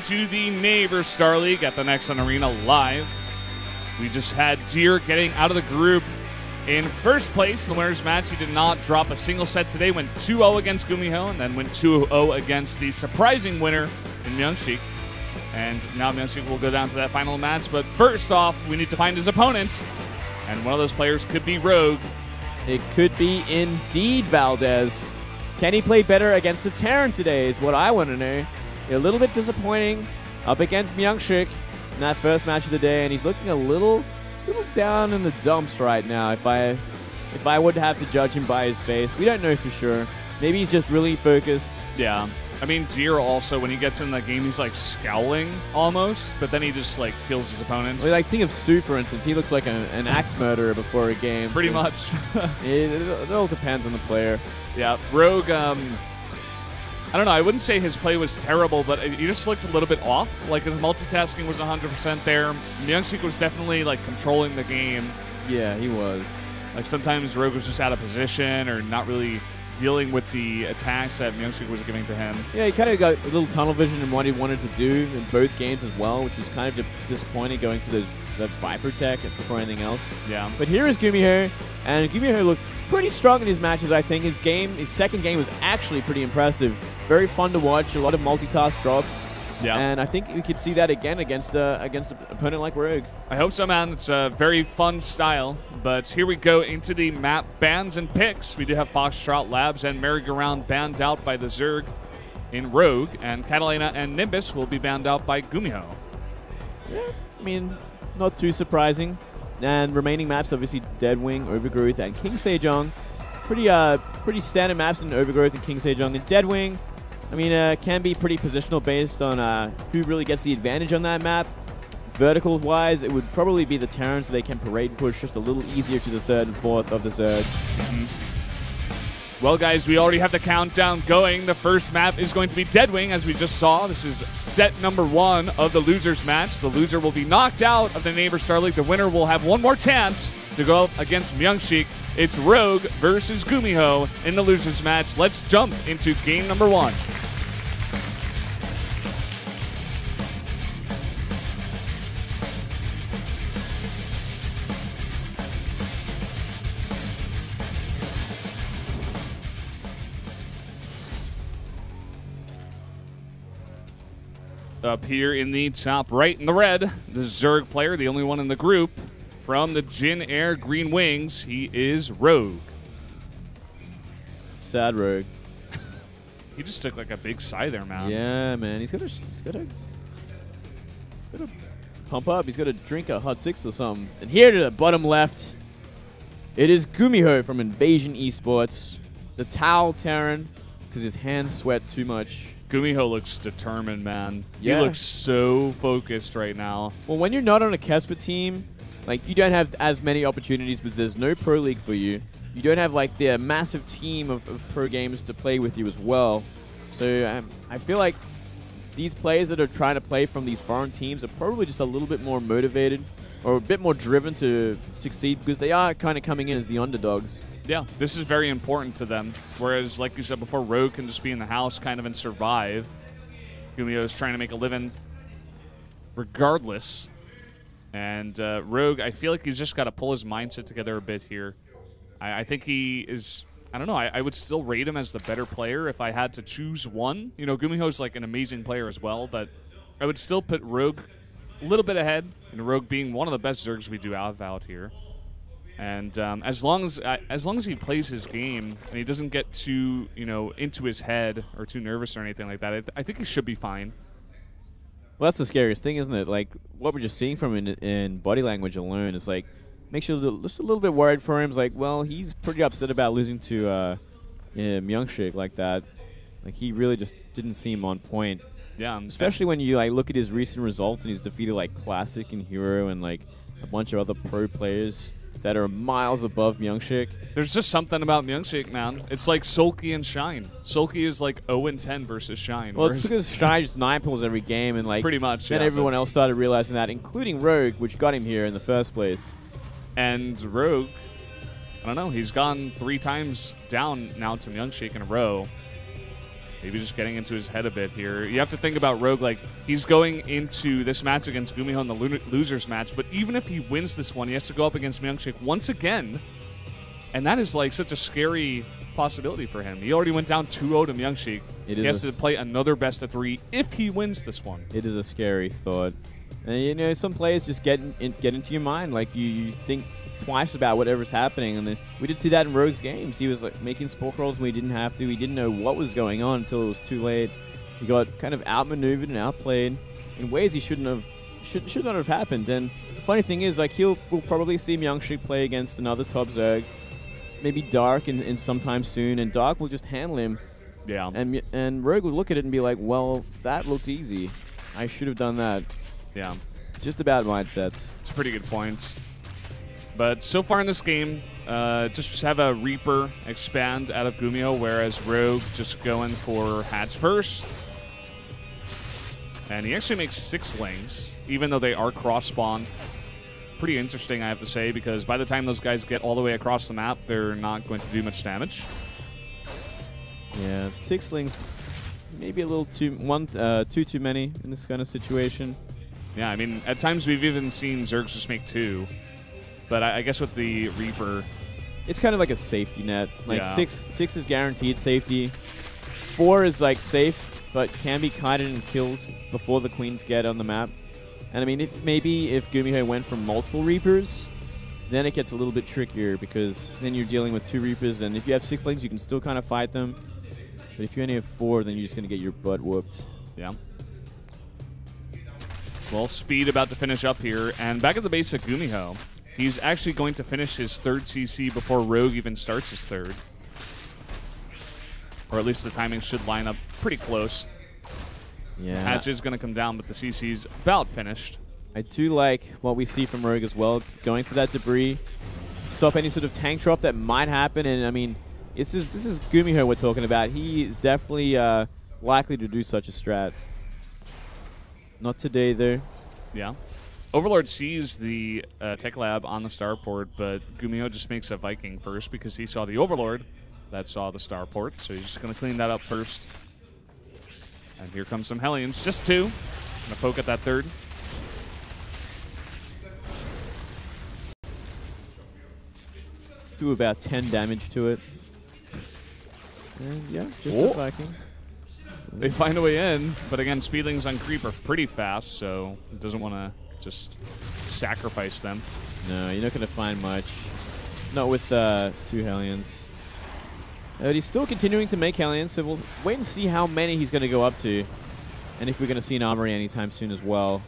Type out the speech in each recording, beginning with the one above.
To the Neighbor Star League at the Next One Arena live. We just had Deer getting out of the group in first place in the winners match. He did not drop a single set today. Went 2-0 against GuMiho and then went 2-0 against the surprising winner in Myungshik. And now Myungshik will go down to that final match. But first off, we need to find his opponent. And one of those players could be Rogue. It could be indeed Valdez. Can he play better against the Terran today is what I want to know. A little bit disappointing up against Myungshik in that first match of the day, and he's looking a little down in the dumps right now. If I would have to judge him by his face, we don't know for sure. Maybe he's just really focused. Yeah. I mean, Deer also, when he gets in the game, he's like scowling almost, but then he just like kills his opponents. Well, like think of Sue, for instance. He looks like an axe murderer before a game. Pretty much. it all depends on the player. Yeah. Rogue, I don't know. I wouldn't say his play was terrible, but he just looked a little bit off. Like his multitasking was 100% there. Myungshik was definitely like controlling the game. Yeah, he was. Like sometimes Rogue was just out of position or not really dealing with the attacks that Myungshik was giving to him. Yeah, he kind of got a little tunnel vision in what he wanted to do in both games as well, which is kind of disappointing going for the Viper tech before anything else. Yeah. But here is GuMiho, and GuMiho looked pretty strong in his matches, I think. His second game was actually pretty impressive. Very fun to watch, a lot of multitask drops. Yeah. And I think we could see that again against an opponent like Rogue. I hope so, man. It's a very fun style. But here we go into the map bans and picks. We do have Foxtrot Labs and Merry-Go-Round banned out by the Zerg in Rogue, and Catalina and Nimbus will be banned out by GuMiho. Yeah, I mean, not too surprising. And remaining maps, obviously Deadwing, Overgrowth, and King Sejong. Pretty standard maps in Overgrowth and King Sejong. And Deadwing, I mean, can be pretty positional based on who really gets the advantage on that map. Vertical-wise, it would probably be the Terran, so they can parade and push just a little easier to the third and fourth of the Zerg. Well, guys, we already have the countdown going. The first map is going to be Deadwing, as we just saw. This is set number 1 of the losers match. The loser will be knocked out of the Neighbor Star League. The winner will have one more chance to go up against Myungshik. It's Rogue versus GuMiho in the losers match. Let's jump into game number 1. Up here in the top right in the red, the Zerg player, the only one in the group, from the Jin Air Green Wings, he is Rogue. Sad Rogue. He just took like a big sigh there, man. Yeah, man. He's gotta pump up. He's gotta drink a hot 6 or something. And here to the bottom left, it is GuMiho from Invasion Esports, the Towel Terran, because his hands sweat too much. GuMiho looks determined, man. Yeah. He looks so focused right now. Well, when you're not on a Kesper team, like, you don't have as many opportunities, but there's no pro league for you. You don't have, like, the massive team of pro gamers to play with you as well. So I feel like these players that are trying to play from these foreign teams are probably just a little bit more motivated or a bit more driven to succeed because they are kind of coming in as the underdogs. Yeah, this is very important to them. Whereas, like you said before, Rogue can just be in the house kind of and survive. GuMiho is trying to make a living regardless. And Rogue, I feel like he's just got to pull his mindset together a bit here. I think he is, I don't know, I would still rate him as the better player if I had to choose one. You know, GuMiho's like an amazing player as well, but I would still put Rogue a little bit ahead, and Rogue being one of the best Zergs we do have out here. And as long as he plays his game and he doesn't get too, you know, into his head or too nervous or anything like that, I think he should be fine. Well, that's the scariest thing, isn't it? Like, what we're just seeing from him in body language alone is, like, makes you just a little bit worried for him. It's like, well, he's pretty upset about losing to Myungshik like that. Like, he really just didn't seem on point. Yeah. Especially when you, like, look at his recent results and he's defeated, like, Classic and Hero and, like, a bunch of other pro players that are miles above Myungshik. There's just something about Myungshik, man. It's like Sulky and Shine. Sulky is like 0-10 versus Shine. Well, it's because Shine just 9 pulls every game, and like pretty much. Then yeah, everyone else started realizing that, including Rogue, which got him here in the first place. And Rogue, I don't know. He's gone 3 times down now to Myungshik in a row. Maybe just getting into his head a bit here. You have to think about Rogue, like, he's going into this match against GuMiho in the losers match, but even if he wins this one, he has to go up against Myungshik once again, and that is, like, such a scary possibility for him. He already went down 2-0 to Myungshik. He has to play another best-of-3 if he wins this one. It is a scary thought. And, you know, some players just get into your mind. Like, you think twice about whatever's happening, and then we did see that in Rogue's games. He was like making sport rolls when he didn't have to. He didn't know what was going on until it was too late. He got kind of outmaneuvered and outplayed in ways he should not have happened. And the funny thing is, like, we'll probably see Myungshik play against another top Zerg, maybe Dark in sometime soon, and Dark will just handle him. Yeah. And Rogue will look at it and be like, well, that looked easy. I should have done that. Yeah. It's just about mindsets. It's a pretty good point. But so far in this game, just have a Reaper expand out of GuMiho, whereas Rogue just going for Hats first. And he actually makes 6 lanes, even though they are cross-spawn. Pretty interesting, I have to say, because by the time those guys get all the way across the map, they're not going to do much damage. Yeah, 6 lanes, maybe a little too many in this kind of situation. Yeah, I mean, at times we've even seen Zergs just make 2. But I guess with the Reaper, it's kind of like a safety net. Like, yeah. 6 is guaranteed safety. 4 is like safe, but can be kited and killed before the queens get on the map. And I mean, if GuMiho went for multiple Reapers, then it gets a little bit trickier, because then you're dealing with 2 Reapers, and if you have 6 lanes, you can still kind of fight them. But if you only have 4, then you're just going to get your butt whooped. Yeah. Well, Speed about to finish up here, and back at the base of GuMiho. He's actually going to finish his 3rd CC before Rogue even starts his 3rd. Or at least the timing should line up pretty close. Yeah. Hatch is going to come down, but the CC's about finished. I do like what we see from Rogue as well, going for that debris, stop any sort of tank drop that might happen. And I mean, this is GuMiho we're talking about. He is definitely likely to do such a strat. Not today, though. Yeah. Overlord sees the tech lab on the starport, but GuMiho just makes a Viking first because he saw the Overlord that saw the starport. So he's just going to clean that up first. And here comes some Hellions. Just 2. Going to poke at that 3rd. Do about 10 damage to it. And yeah, just a Viking. They find a way in, but again, Speedlings on creep are pretty fast, so it doesn't want to just sacrifice them. No, you're not going to find much. Not with 2 Hellions. But he's still continuing to make Hellions, so we'll wait and see how many he's going to go up to. And if we're going to see an armory anytime soon as well.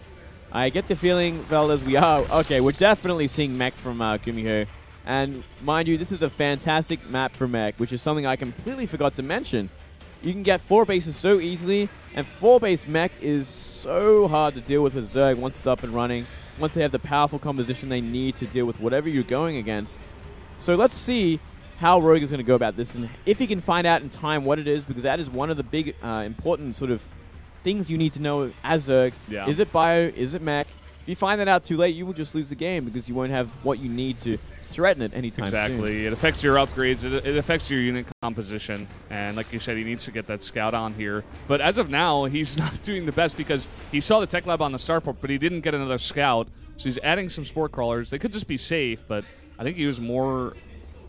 I get the feeling, fellas, we're definitely seeing mech from GuMiho. And mind you, this is a fantastic map for mech, which is something I completely forgot to mention. You can get 4 bases so easily, and 4-base mech is so hard to deal with Zerg once it's up and running, once they have the powerful composition they need to deal with whatever you're going against. So let's see how Rogue is going to go about this, and if he can find out in time what it is, because that is one of the big important sort of things you need to know as Zerg. Yeah. Is it bio? Is it mech? If you find that out too late, you will just lose the game because you won't have what you need to threaten it anytime soon. Exactly. It affects your upgrades. It affects your unit composition. And like you said, he needs to get that scout on here. But as of now, he's not doing the best because he saw the tech lab on the starport, but he didn't get another scout. So he's adding some sport crawlers. They could just be safe, but I think he was more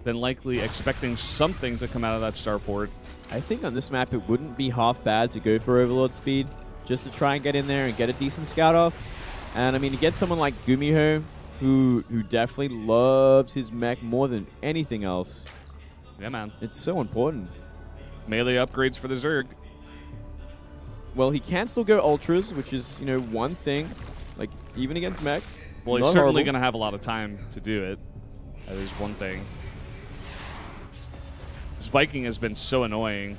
than likely expecting something to come out of that starport. I think on this map, it wouldn't be half bad to go for Overlord speed just to try and get in there and get a decent scout off. And I mean, to get someone like GuMiho, who definitely loves his mech more than anything else. Yeah, man. It's so important. Melee upgrades for the Zerg. Well, he can still go ultras, which is, you know, one thing. Like, even against mech. Well, he's certainly going to have a lot of time to do it. That is one thing. This Viking has been so annoying.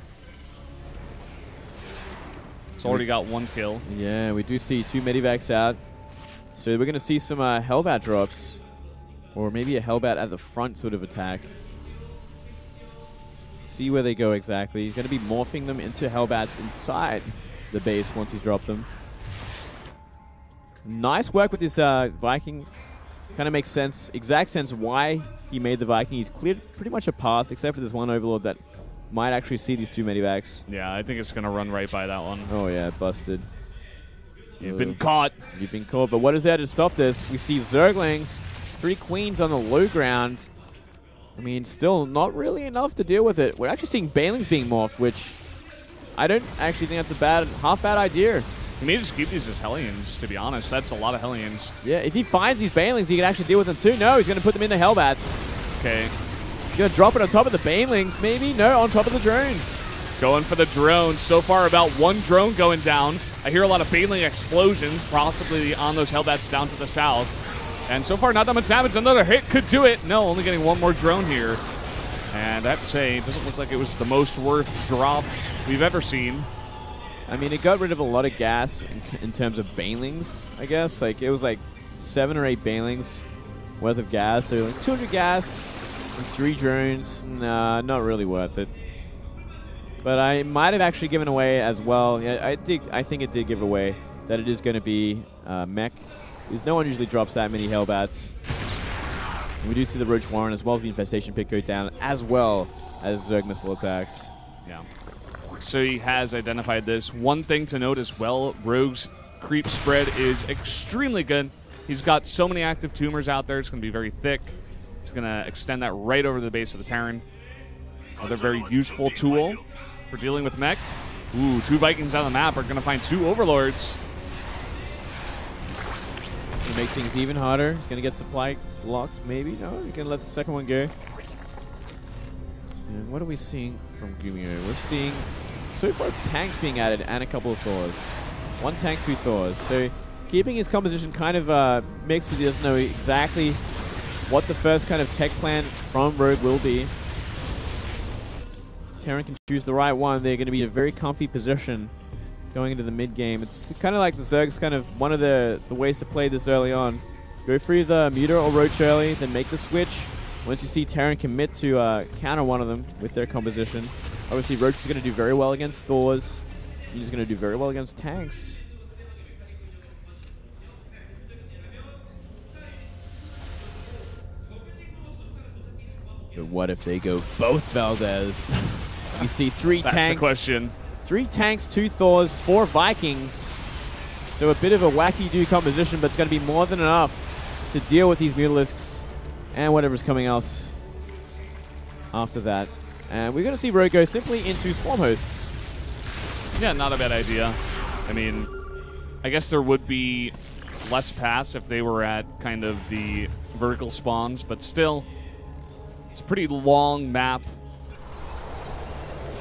It's already got 1 kill. Yeah, we do see 2 medivacs out. So we're going to see some Hellbat drops. Or maybe a Hellbat at the front sort of attack. See where they go exactly. He's going to be morphing them into Hellbats inside the base once he's dropped them. Nice work with this Viking. Kind of makes sense, exact sense why he made the Viking. He's cleared pretty much a path, except for this one Overlord that might actually see these 2 medivacs. Yeah, I think it's going to run right by that one. Oh, yeah, busted. You've been caught. You've been caught. But what is there to stop this? We see Zerglings, 3 queens on the low ground. I mean, still not really enough to deal with it. We're actually seeing Banelings being morphed, which I don't actually think that's a half bad idea. He may just keep these as Hellions, to be honest. That's a lot of Hellions. Yeah, if he finds these Banelings, he can actually deal with them too. No, he's going to put them in the Hellbats. Okay. He's going to drop it on top of the Banelings, maybe? No, on top of the drones. Going for the drone. So far, about 1 drone going down. I hear a lot of Baneling explosions, possibly on those Hellbats down to the south. And so far, not that much damage. Another hit could do it. No, only getting 1 more drone here. And I have to say, it doesn't look like it was the most worth drop we've ever seen. I mean, it got rid of a lot of gas in terms of Banelings, I guess. Like, it was like 7 or 8 Banelings worth of gas. So, like 200 gas and 3 drones. Nah, not really worth it. But I might have actually given away as well. Yeah, I think it did give away that it is going to be mech. Because no one usually drops that many Hellbats. And we do see the Roach Warren as well as the Infestation Pit go down, as well as Zerg missile attacks. Yeah. So he has identified this. One thing to note as well, Rogue's creep spread is extremely good. He's got so many active tumors out there. It's going to be very thick. He's going to extend that right over the base of the Terran. Another very useful tool for dealing with mech. Ooh, 2 Vikings on the map are going to find 2 Overlords. To make things even harder. He's going to get supply locked, maybe? No, he's going to let the second one go. And what are we seeing from GuMiho? We're seeing so far tanks being added and a couple of Thors. 1 tank, 2 Thors. So keeping his composition kind of mixed because he doesn't know exactly what the first kind of tech plan from Rogue will be. Terran can choose the right one. They're going to be in a very comfy position going into the mid game. It's kind of like the Zerg's kind of one of the ways to play this early on. Go for either Muta or Roach early, then make the switch. Once you see Terran commit to counter one of them with their composition. Obviously, Roach is going to do very well against Thors. He's going to do very well against tanks. But what if they go both Valdez? You see 3 tanks. That's the question. 3 tanks, 2 Thors, 4 Vikings. So a bit of a wacky-do composition, but it's going to be more than enough to deal with these Mutalisks and whatever's coming else after that. And we're going to see Rogue go simply into Swarm Hosts. Yeah, not a bad idea. I mean, I guess there would be less paths if they were at kind of the vertical spawns, but still, it's a pretty long map.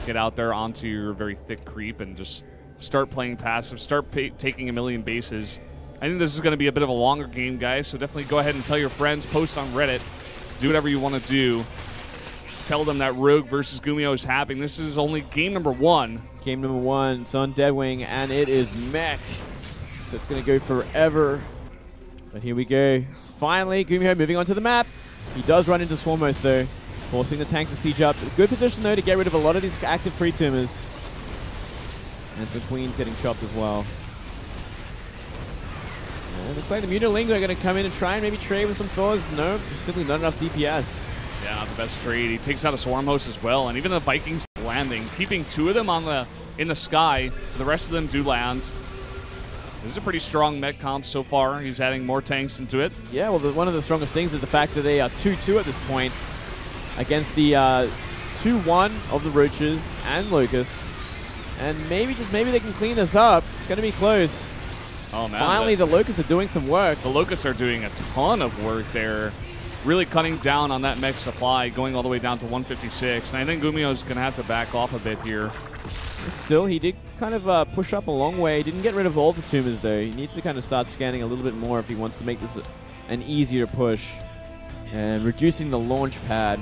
Get out there onto your very thick creep and just start playing passive, start taking a million bases. I think this is going to be a bit of a longer game, guys, so definitely go ahead and tell your friends, post on Reddit, do whatever you want to do. Tell them that Rogue versus GuMiho is happening. This is only game number 1. Game number 1, it's on Deadwing, and it is mech. So it's going to go forever. But here we go. Finally, GuMiho moving onto the map. He does run into Swarm Host, though, forcing the tanks to siege up. Good position, though, to get rid of a lot of these active pre-tumors. And some queens getting chopped as well. And it looks like the Mutalingo are going to come in and try and maybe trade with some Thors. No, simply not enough DPS. Yeah, not the best trade. He takes out a Swarm Host as well, and even the Vikings landing, keeping 2 of them in the sky. The rest of them do land. This is a pretty strong mech comp so far. He's adding more tanks into it. Yeah, well, one of the strongest things is the fact that they are 2-2 at this point against the 2-1 of the Roaches and Locusts. And maybe, just maybe they can clean this up. It's going to be close. Oh, man. Finally, the Locusts are doing some work. The Locusts are doing a ton of work there. Really cutting down on that mech supply, going all the way down to 156. And I think GuMiho's going to have to back off a bit here. Still, he did kind of push up a long way. Didn't get rid of all the tumors, though. He needs to kind of start scanning a little bit more if he wants to make this an easier push. And reducing the launch pad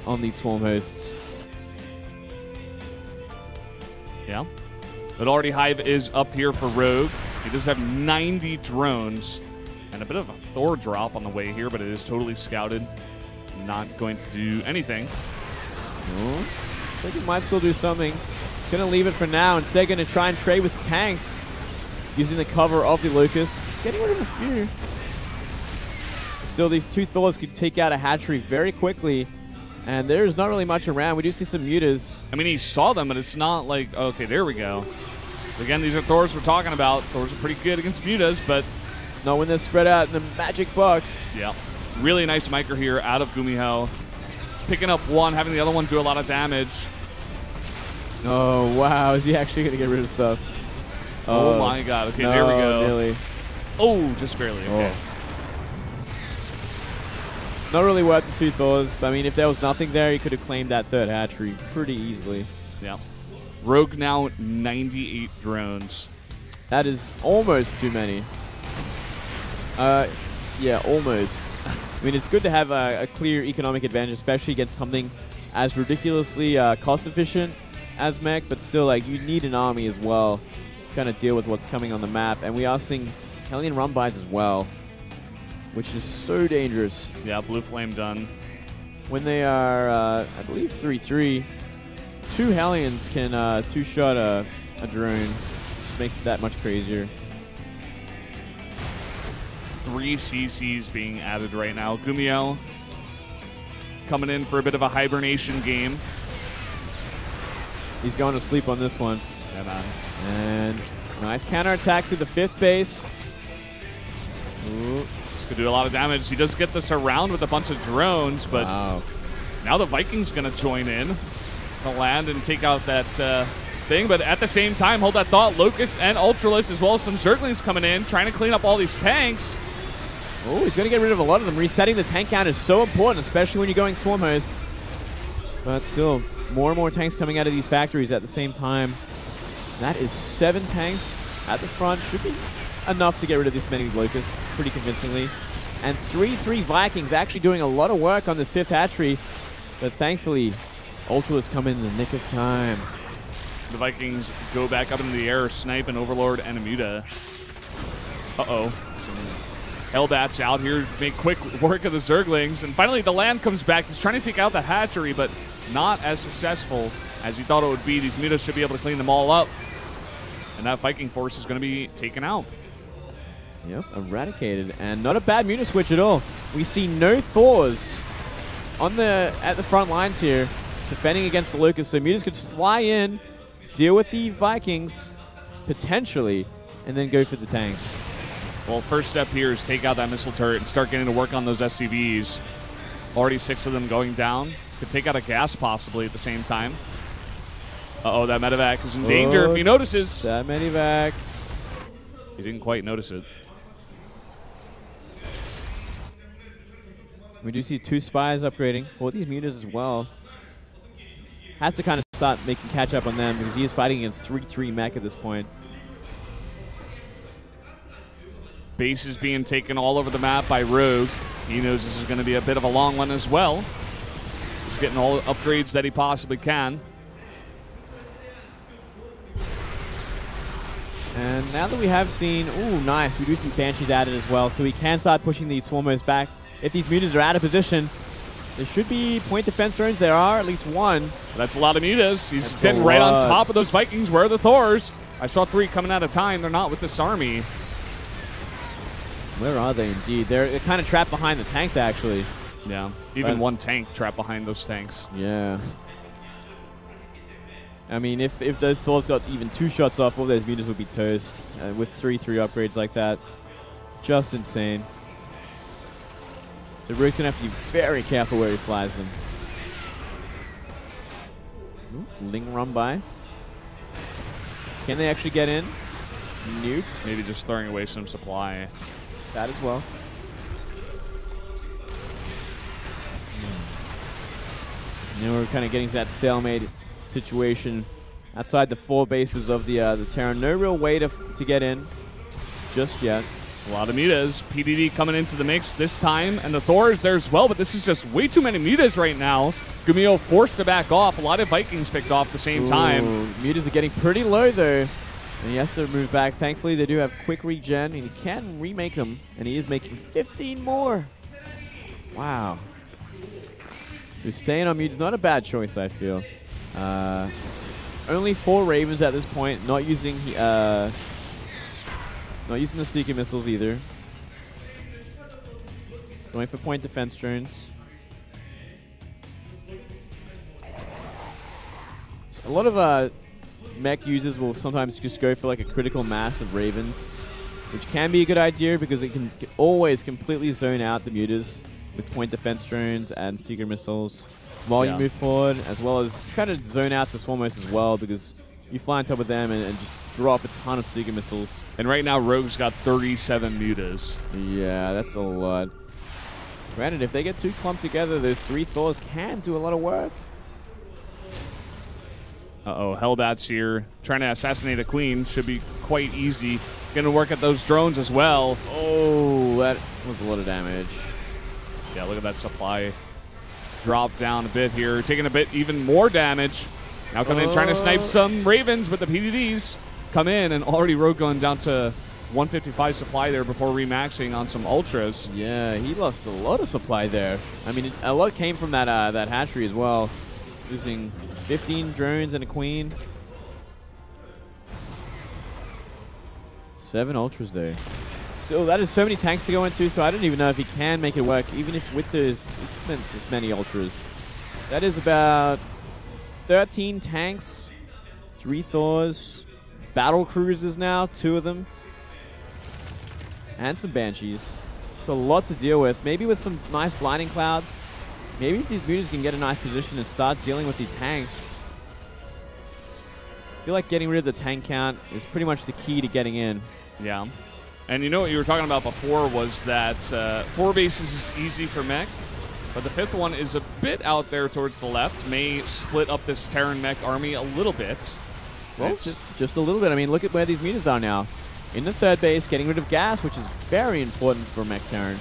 on these Swarm Hosts. Yeah. But already Hive is up here for Rogue. He does have 90 drones. And a bit of a Thor drop on the way here, but it is totally scouted. Not going to do anything. I think he might still do something. He's going to leave it for now. Instead, going to try and trade with the tanks. Using the cover of the Locusts. Getting rid of a few. Still, these 2 Thors could take out a hatchery very quickly. And there's not really much around. We do see some mutas. I mean, he saw them, but it's not like, okay, there we go. Again, these are Thors we're talking about. Thors are pretty good against mutas, but not when they're spread out in the magic box. Yeah. Really nice micro here out of GuMiho. Picking up one, having the other one do a lot of damage. Oh, wow. Is he actually going to get rid of stuff? Oh my god. Okay, no, there we go. Nearly. Oh, just barely. Okay. Not really worth the 2 Thors, but I mean, if there was nothing there, he could have claimed that 3rd hatchery pretty easily. Yeah. Rogue now 98 drones. That is almost too many. Yeah, almost. I mean, it's good to have a clear economic advantage, especially against something as ridiculously cost-efficient as mech, but still, like, you need an army as well to kind of deal with what's coming on the map. And we are seeing Hellion run-bys as well, which is so dangerous. Yeah, Blue Flame done. When they are, I believe, 3-3, 2 Hellions can 2-shot a drone. Just makes it that much crazier. 3 CCs being added right now. GuMiho coming in for a bit of a hibernation game. He's going to sleep on this one. Yeah, man. And nice counterattack to the 5th base. Ooh. This could do a lot of damage. He does get this around with a bunch of drones, but now the Viking's going to join in to land and take out that thing. But at the same time, hold that thought, Locust and Ultralisk, as well as some Zerglings coming in, trying to clean up all these tanks. Oh, he's going to get rid of a lot of them. Resetting the tank count is so important, especially when you're going swarm hosts. But still, more and more tanks coming out of these factories at the same time. That is 7 tanks at the front. Should be enough to get rid of this many Locusts pretty convincingly. And 3-3 Vikings actually doing a lot of work on this 5th hatchery. But thankfully, Ultralisk come in the nick of time. The Vikings go back up into the air, snipe an Overlord and a Muta. Uh-oh. Some Hellbats out here to make quick work of the Zerglings. And finally, the land comes back. He's trying to take out the hatchery, but not as successful as he thought it would be. These Mutas should be able to clean them all up. And that Viking force is going to be taken out. Yep, eradicated. And not a bad Muta switch at all. We see no Thors at the front lines here, defending against the Locusts. So Mutas could just fly in, deal with the Vikings, potentially, and then go for the tanks. Well, first step here is take out that missile turret and start getting to work on those SCVs. Already 6 of them going down. Could take out a gas possibly at the same time. Uh-oh, that medevac is in danger if he notices. That medevac. He didn't quite notice it. We do see 2 spies upgrading for these Mutas as well. Has to kind of start making catch up on them because he is fighting against 3-3 mech at this point. Base is being taken all over the map by Rogue. He knows this is going to be a bit of a long one as well. He's getting all the upgrades that he possibly can. And now that we have seen, ooh, nice, we do see Banshees added as well, so we can start pushing these foremost back. If these Mutas are out of position, there should be point defense zones. There are at least 1. That's a lot of Mutas. He's been right on top of those Vikings. Where are the Thors? I saw 3 coming out of time. They're not with this army. Where are they indeed? They're kind of trapped behind the tanks, actually. Yeah, even 1 tank trapped behind those tanks. Yeah. I mean, if those Thors got even 2 shots off, all those Mutas would be toast. With 3-3 upgrades like that. Just insane. So Rook's going to have to be very careful where he flies them. Ooh, Ling run by. Can they actually get in? Nope. Maybe just throwing away some supply. That as well. Now we're kind of getting to that stalemate situation outside the 4 bases of the Terran. No real way to get in just yet. It's a lot of Mutas. PDD coming into the mix this time, and the Thor is there as well, but this is just way too many Mutas right now. GuMiho forced to back off. A lot of Vikings picked off at the same time. Mutas are getting pretty low, though. And he has to move back. Thankfully, they do have quick regen, and he can remake them. And he is making 15 more. Wow. So staying on Mute's not a bad choice, I feel. Only 4 Ravens at this point. Not using the Seeker missiles either. Going for point defense drones. A lot of mech users will sometimes just go for like a critical mass of Ravens, which can be a good idea because it can always completely zone out the mutas with point defense drones and secret missiles while you move forward, as well as try to zone out the Swarmos as well because you fly on top of them and just drop a ton of secret missiles. And right now, Rogue's got 37 mutas. Yeah, that's a lot. Granted, if they get too clumped together, those 3 Thors can do a lot of work. Uh-oh, Hellbat's here. Trying to assassinate a queen should be quite easy. Gonna work at those drones as well. Oh, that was a lot of damage. Yeah, look at that supply drop down a bit here. Taking a bit even more damage. Now coming in trying to snipe some Ravens, but the PDDs come in, and already Rogue going down to 155 supply there before remaxing on some Ultras. Yeah, he lost a lot of supply there. I mean, a lot came from that that hatchery as well. Losing 15 drones and a queen. 7 Ultras there. Still, that is so many tanks to go into, so I don't even know if he can make it work, even if with this many Ultras. That is about 13 tanks, 3 Thors, battle cruisers now, 2 of them, and some Banshees. It's a lot to deal with. Maybe with some nice blinding clouds. Maybe if these mutas can get a nice position and start dealing with these tanks. I feel like getting rid of the tank count is pretty much the key to getting in. Yeah. And you know what you were talking about before was that 4 bases is easy for mech, but the 5th one is a bit out there towards the left. May split up this Terran mech army a little bit. Well, just a little bit. I mean, look at where these mutas are now. In the 3rd base, getting rid of gas, which is very important for mech Terran.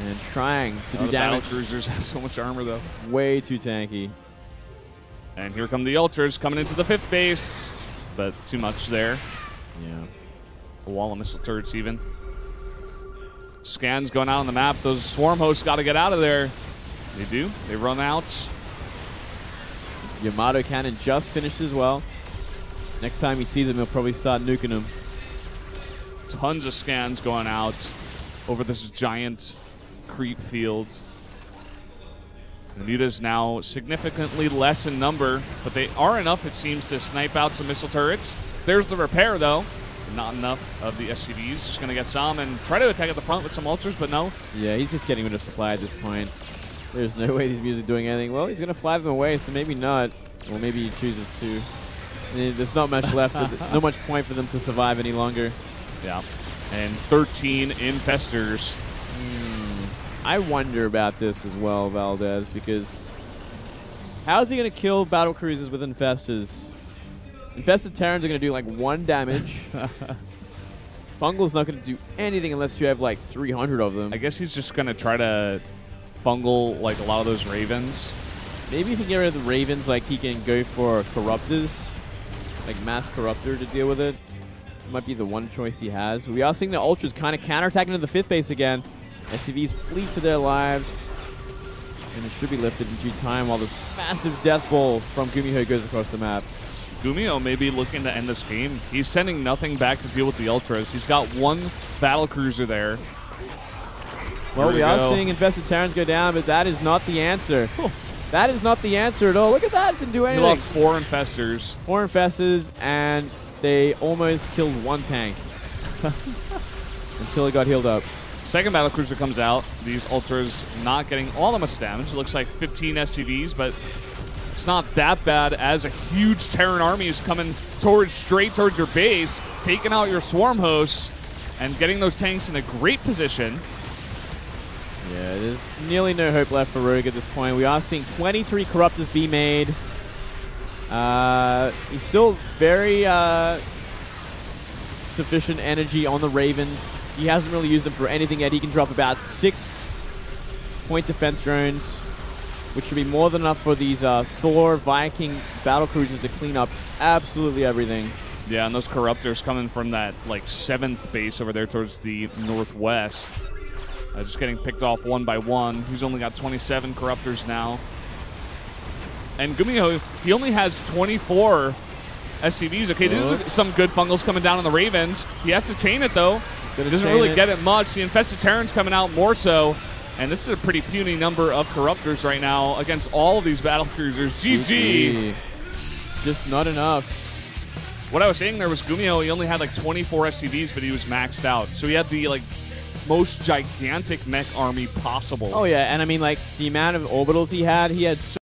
And trying to do damage. Battle cruisers have so much armor, though. Way too tanky. And here come the Ultras coming into the 5th base, but too much there. Yeah. A wall of missile turrets even. Scans going out on the map. Those swarm hosts got to get out of there. They do. They run out. Yamato cannon just finished as well. Next time he sees him, he'll probably start nuking him. Tons of scans going out over this giant creep field. The mutas now significantly less in number, but they are enough, it seems, to snipe out some missile turrets. There's the repair, though. Not enough of the SCVs. Just going to get some and try to attack at the front with some Ultras, but no. Yeah, he's just getting rid of supply at this point. There's no way these mutas are doing anything. Well, he's going to fly them away, so maybe not. Or maybe he chooses to. There's not much left. No much point for them to survive any longer. Yeah. And 13 infestors. I wonder about this as well, Valdez, because how is he going to kill battle cruisers with infestors? Infested Terrans are going to do like 1 damage. Fungal's not going to do anything unless you have like 300 of them. I guess he's just going to try to fungal like a lot of those Ravens. Maybe if he get rid of the Ravens, like he can go for Corruptors, like Mass Corruptor to deal with it. Might be the one choice he has. But we are seeing the Ultras kind of counterattacking to the 5th base again. SCVs flee for their lives. And it should be lifted in due time while this massive death ball from GuMiho goes across the map. GuMiho may be looking to end this game. He's sending nothing back to deal with the Ultras. He's got 1 battle cruiser there. Well, we are seeing infested Terrans go down, but that is not the answer. That is not the answer at all. Look at that. Didn't do anything. He lost 4 infestors. 4 infestors, and they almost killed 1 tank. Until it got healed up. Second battlecruiser comes out. These Ultras not getting all that much damage. It looks like 15 SCVs, but it's not that bad as a huge Terran army is coming straight towards your base, taking out your swarm hosts, and getting those tanks in a great position. Yeah, there's nearly no hope left for Rogue at this point. We are seeing 23 Corruptors be made. He's still very sufficient energy on the Ravens. He hasn't really used them for anything yet. He can drop about 6 point defense drones, which should be more than enough for these Thor Viking battle cruisers to clean up absolutely everything. Yeah, and those Corruptors coming from that like 7th base over there towards the northwest. Just getting picked off 1 by 1. He's only got 27 Corruptors now. And GuMiho, he only has 24 SCVs. Okay, this is some good fungals coming down on the Ravens. He has to chain it, though. He doesn't really get it much. The infested Terrans coming out more so. And this is a pretty puny number of Corruptors right now against all of these battle cruisers. GG. just not enough. What I was saying there was GuMiho, he only had like 24 SCVs, but he was maxed out. So he had the like most gigantic mech army possible. Oh yeah, and I mean like the amount of orbitals he had so